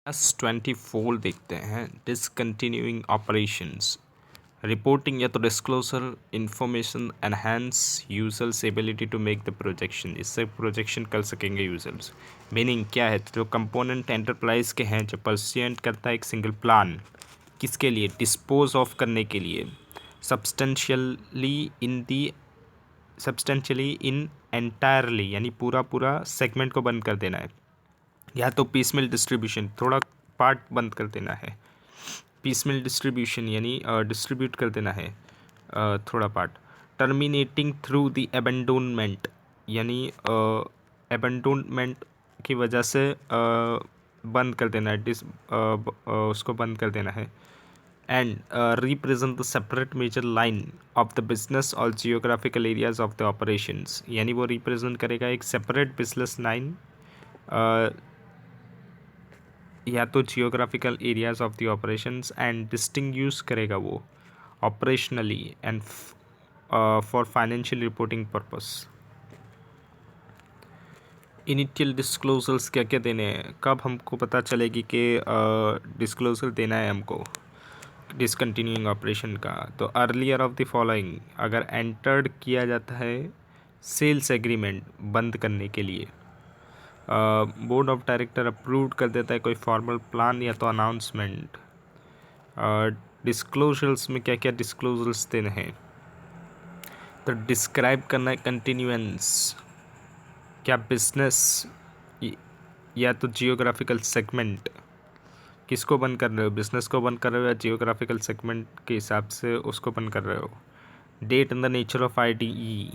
S24 देखते हैं। Discontinuing operations reporting या तो disclosure information enhance users ability to make the projection. इससे प्रोजेक्शन कर सकेंगे यूजर्स। मीनिंग क्या है? तो जो कंपोनेंट एंटरप्राइज के हैं, जो परसिएंट करता है एक सिंगल प्लान, किसके लिए? डिस्पोज ऑफ करने के लिए। सब्सटेंशियली इन एंटायरली, यानी पूरा पूरा सेगमेंट को बंद कर देना है। या तो पीसमिल डिस्ट्रीब्यूशन, थोड़ा पार्ट बंद कर देना है। पीसमिल डिस्ट्रीब्यूशन यानी डिस्ट्रीब्यूट कर देना है थोड़ा पार्ट। टर्मिनेटिंग थ्रू द एबेंडोनमेंट, यानी एबेंडोनमेंट की वजह से बंद कर देना है, उसको बंद कर देना है। And represent the separate major line of the business और geographical areas of the operations, यानी वो रिप्रेजेंट करेगा एक सेपरेट बिजनेस लाइन या तो geographical areas of the operations and distinguish करेगा वो operationally and for financial reporting purpose. Initial disclosures क्या क्या देने हैं, कब हमको पता चलेगी कि डिस्क्लोजर देना है हमको डिसकंटिन्यूइंग ऑपरेशन का? तो अर्लियर ऑफ द फॉलोइंग, अगर एंटर्ड किया जाता है सेल्स एग्रीमेंट बंद करने के लिए, बोर्ड ऑफ डायरेक्टर अप्रूव कर देता है कोई फॉर्मल प्लान या तो अनाउंसमेंट। डिस्क्लोजर्स में क्या क्या डिस्क्लोजर्स देने हैं? तो डिस्क्राइब करना है कंटिन्यूएंस, क्या बिजनेस या तो जियोग्राफिकल सेगमेंट, किसको बंद कर रहे हो? बिजनेस को बंद कर रहे हो या जियोग्राफिकल सेगमेंट के हिसाब से उसको बंद कर रहे हो? Date and the nature of IDE,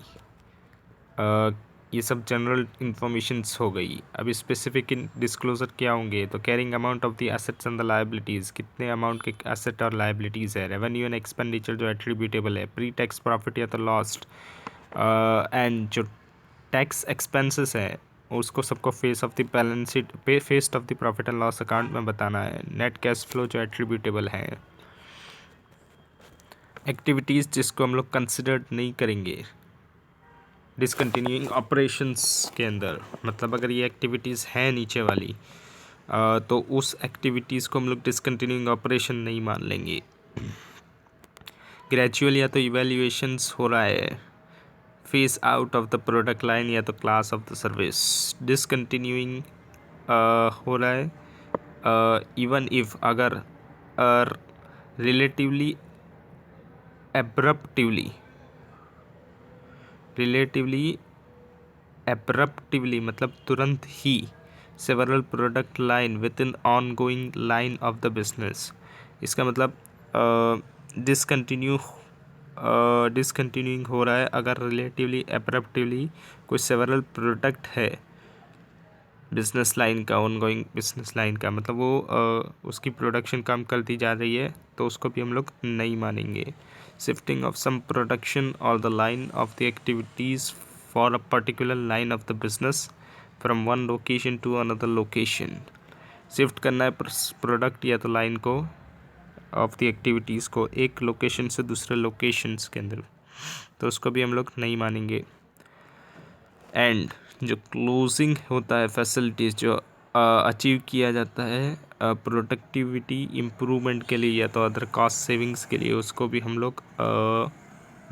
ये सब जनरल इंफॉर्मेशंस हो गई। अब स्पेसिफिक डिस्क्लोजर क्या होंगे? तो carrying amount of the assets and the liabilities, कितने अमाउंट के एसेट और लायबिलिटीज़ है। रेवेन्यू एंड एक्सपेंडिचर जो एट्रीब्यूटेबल है, प्री टैक्स प्रॉफिट या तो लॉस्ट, एंड जो टैक्स एक्सपेंसेस है उसको सबको face of the balance sheet पे, face of the profit and loss account में बताना है। नेट कैश फ्लो जो एट्रीब्यूटेबल है। एक्टिविटीज़ जिसको हम लोग कंसिडर नहीं करेंगे डिसकंटिन्यूइंग ऑपरेशंस के अंदर, मतलब अगर ये एक्टिविटीज़ हैं नीचे वाली तो उस एक्टिविटीज़ को हम लोग डिसकंटिन्यूइंग ऑपरेशन नहीं मान लेंगे। ग्रेजुअल या तो इवैल्यूएशंस हो रहा है, face out of the product line या तो class of the service. Discontinuing हो रहा है इवन इफ़, अगर रिलेटिवली एब्रप्टिवली मतलब तुरंत ही, several product line within ongoing line of the business. इसका मतलब डिसकंटिन्यूइंग हो रहा है अगर रिलेटिवली एब्रप्टिवली कोई सेवरल प्रोडक्ट है बिजनेस लाइन का, ऑनगोइंग बिजनेस लाइन का, मतलब वो उसकी प्रोडक्शन कम कर दी जा रही है तो उसको भी हम लोग नहीं मानेंगे। शिफ्टिंग ऑफ सम प्रोडक्शन और the line of the activities for a particular line of the business from one location to another location. Shift करना है प्रोडक्ट या तो लाइन को ऑफ द एक्टिविटीज़ को एक लोकेशन से दूसरे लोकेशंस के अंदर, तो उसको भी हम लोग नहीं मानेंगे। एंड जो क्लोजिंग होता है फैसिलिटीज़ जो अचीव किया जाता है प्रोडक्टिविटी इम्प्रूवमेंट के लिए या तो अदर कॉस्ट सेविंग्स के लिए, उसको भी हम लोग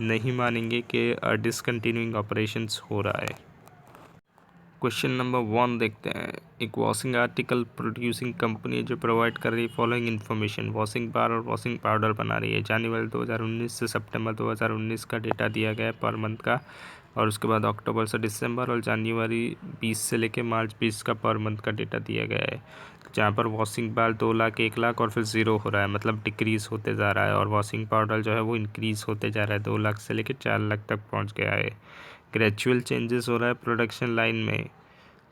नहीं मानेंगे कि डिसकंटिन्यूइंग ऑपरेशंस हो रहा है। क्वेश्चन नंबर 1 देखते हैं। एक वॉशिंग आर्टिकल प्रोड्यूसिंग कंपनी जो प्रोवाइड कर रही है फॉलोइंग इन्फॉर्मेशन, वॉशिंग बार और वॉशिंग पाउडर बना रही है। जनवरी 2019 से सितंबर 2019 का डेटा दिया गया है पर मंथ का, और उसके बाद अक्टूबर से दिसंबर और जनवरी 20 से लेकर मार्च 20 का पर मंथ का डेटा दिया गया है। जहाँ पर वॉशिंग बार 2 लाख 1 लाख और फिर ज़ीरो हो रहा है, मतलब डिक्रीज़ होते जा रहा है, और वॉशिंग पाउडर जो है वो इंक्रीज़ होते जा रहा है, 2 लाख से लेकर 4 लाख तक पहुँच गया है। ग्रेजुअल चेंजेस हो रहा है प्रोडक्शन लाइन में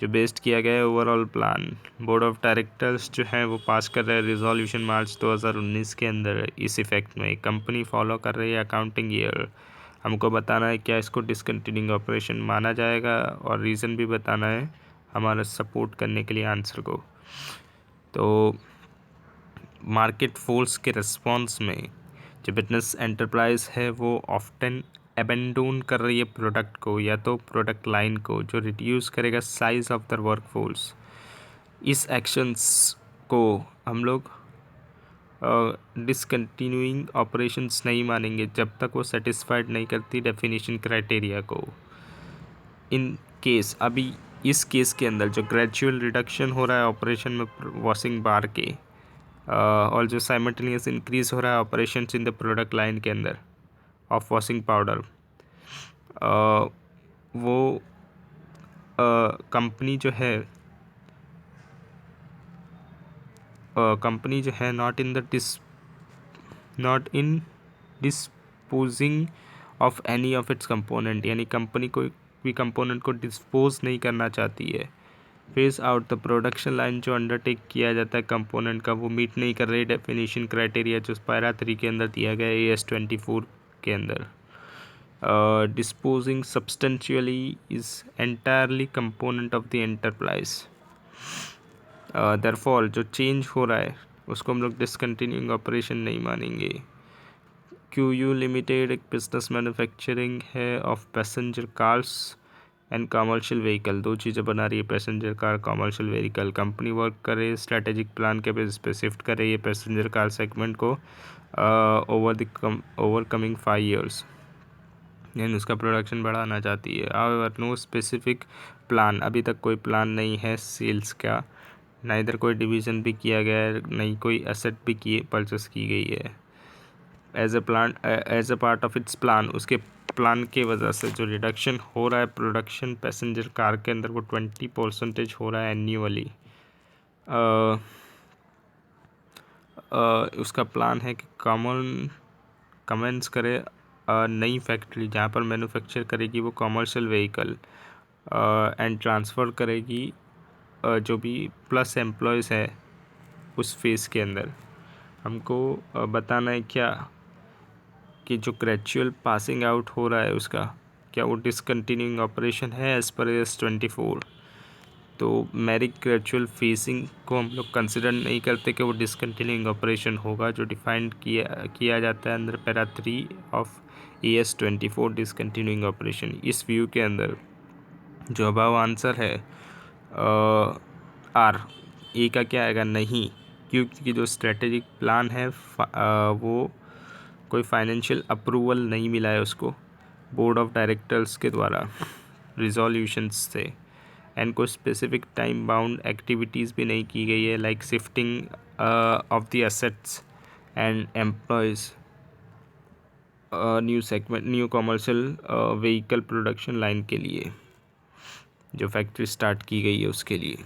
जो बेस्ड किया गया है overall plan. Board of directors जो हैं वो पास कर रहे हैं रिजोल्यूशन मार्च 2019 के अंदर। इस इफेक्ट में कंपनी फॉलो कर रही है अकाउंटिंग ईयर। हमको बताना है क्या इसको डिसकंटिन्यूइंग ऑपरेशन माना जाएगा और रीज़न भी बताना है हमारा सपोर्ट करने के लिए आंसर को। तो मार्केट फोर्स के रिस्पॉन्स में जो बिजनेस एंटरप्राइज है वो ऑफ्टन एबेंडोन कर रही है प्रोडक्ट को या तो प्रोडक्ट लाइन को, जो रिड्यूस करेगा size of the work force. इस एक्शंस को हम लोग डिसकंटिन्यूइंग ऑपरेशंस नहीं मानेंगे जब तक वो सेटिस्फाइड नहीं करती डेफिनेशन क्राइटेरिया को। इन केस अभी इस केस के अंदर जो ग्रेजुअल रिडक्शन हो रहा है ऑपरेशन में वॉशिंग बार के और जो साइमल्टेनियस इंक्रीज हो रहा है operations in the product line के अंदर ऑफ वॉशिंग पाउडर, वो कंपनी जो है not in disposing of any of its component, यानी कंपनी कोई भी कंपोनेंट को डिस्पोज नहीं करना चाहती है। Phase out the production line जो अंडरटेक किया जाता है कंपोनेंट का, वो मीट नहीं कर रही डेफिनेशन क्राइटेरिया जो पैरा 3 के अंदर दिया गया है AS24 के अंदर। Disposing substantially is entirely component of the enterprise. Therefore जो चेंज हो रहा है उसको हम लोग डिसकंटिन्यूइंग ऑपरेशन नहीं मानेंगे। QU लिमिटेड एक बिजनेस मैन्युफैक्चरिंग है of passenger cars and commercial vehicle, 2 चीज़ें बना रही है, passenger car commercial vehicle. Company work करे स्ट्रेटेजिक प्लान के बेसिस पे शिफ्ट करे ये पैसेंजर कार सेगमेंट को ओवर कमिंग 5 years, यानी उसका प्रोडक्शन बढ़ाना चाहती है। हाउएवर नो स्पेसिफिक प्लान, अभी तक कोई प्लान नहीं है सेल्स का, ना इधर कोई डिवीज़न भी किया गया है, नहीं कोई एसेट भी परचेस की गई है। As a part of its plan, उसके प्लान के वजह से जो रिडक्शन हो रहा है प्रोडक्शन पैसेंजर कार के अंदर वो 20% हो रहा है एन्यूअली। उसका प्लान है कि कमेंस करे नई फैक्ट्री जहाँ पर मैन्युफैक्चर करेगी वो कमर्शियल व्हीकल एंड ट्रांसफ़र करेगी जो भी प्लस एम्प्लॉयज़ है उस फेज़ के अंदर। हमको बताना है क्या कि जो ग्रेजुअल पासिंग आउट हो रहा है उसका क्या वो डिसकंटिन्यूइंग ऑपरेशन है एज़ पर AS24। तो मैरिज ग्रेजुअल फेसिंग को हम लोग कंसिडर नहीं करते कि वो डिसकंटिन्यूइंग ऑपरेशन होगा, जो डिफाइंड किया जाता है अंदर para 3 of AS24 discontinuing operation. इस व्यू के अंदर जो अबाव आंसर है आर ए का क्या आएगा, नहीं, क्योंकि जो स्ट्रेटेजिक प्लान है वो कोई फाइनेंशियल अप्रूवल नहीं मिला है उसको बोर्ड ऑफ डायरेक्टर्स के द्वारा रिजोल्यूशंस से, एंड कोई स्पेसिफिक टाइम बाउंड एक्टिविटीज़ भी नहीं की गई है like shifting of the assets and employees new commercial vehicle production line के लिए जो फैक्ट्री स्टार्ट की गई है उसके लिए।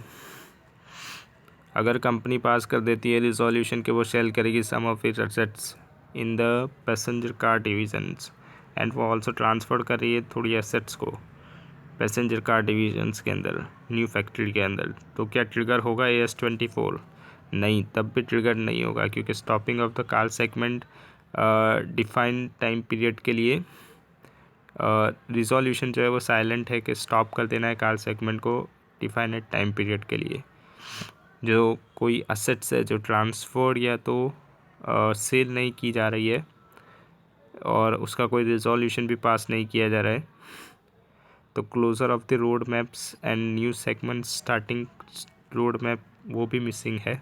अगर कंपनी पास कर देती है रिजोल्यूशन के वो सेल करेगी some of its assets in the passenger car divisions, and वो ऑल्सो ट्रांसफ़र कर रही है थोड़ी एसेट्स को पैसेंजर कार डिविजन्स के अंदर न्यू फैक्ट्री के अंदर, तो क्या ट्रिगर होगा AS24? नहीं, तब भी ट्रिगर नहीं होगा क्योंकि stopping of the car segment defined time period के लिए रिजोल्यूशन जो है वो साइलेंट है कि स्टॉप कर देना है कार सेगमेंट को डिफाइनेड टाइम पीरियड के लिए। जो कोई असेट्स है जो ट्रांसफ़र या तो सेल नहीं की जा रही है और उसका कोई रिजोल्यूशन भी पास नहीं किया जा रहा है, तो closure of the road maps and new segment starting road map वो भी मिसिंग है,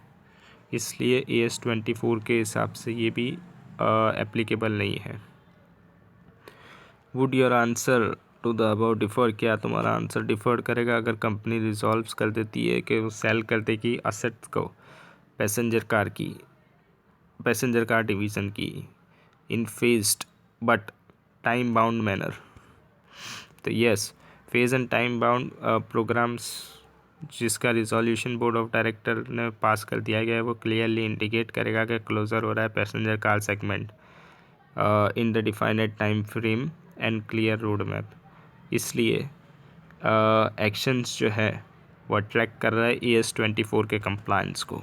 इसलिए AS24 के हिसाब से ये भी एप्लीकेबल नहीं है। Would your answer to the about differ, क्या तुम्हारा आंसर डिफ़र करेगा अगर कंपनी रिजॉल्व कर देती है कि वो सेल कर देगी असेट्स को पैसेंजर कार डिवीज़न की in phased but time bound manner? तो yes, phase and time bound programs जिसका रिजोल्यूशन बोर्ड ऑफ डायरेक्टर ने पास कर दिया गया है वो क्लियरली इंडिकेट करेगा कि क्लोज़र हो रहा है passenger car segment in the defined time frame and clear road map, इसलिए एक्शंस जो है वो अट्रैक्ट कर रहा है AS24 के कंप्लायंस को।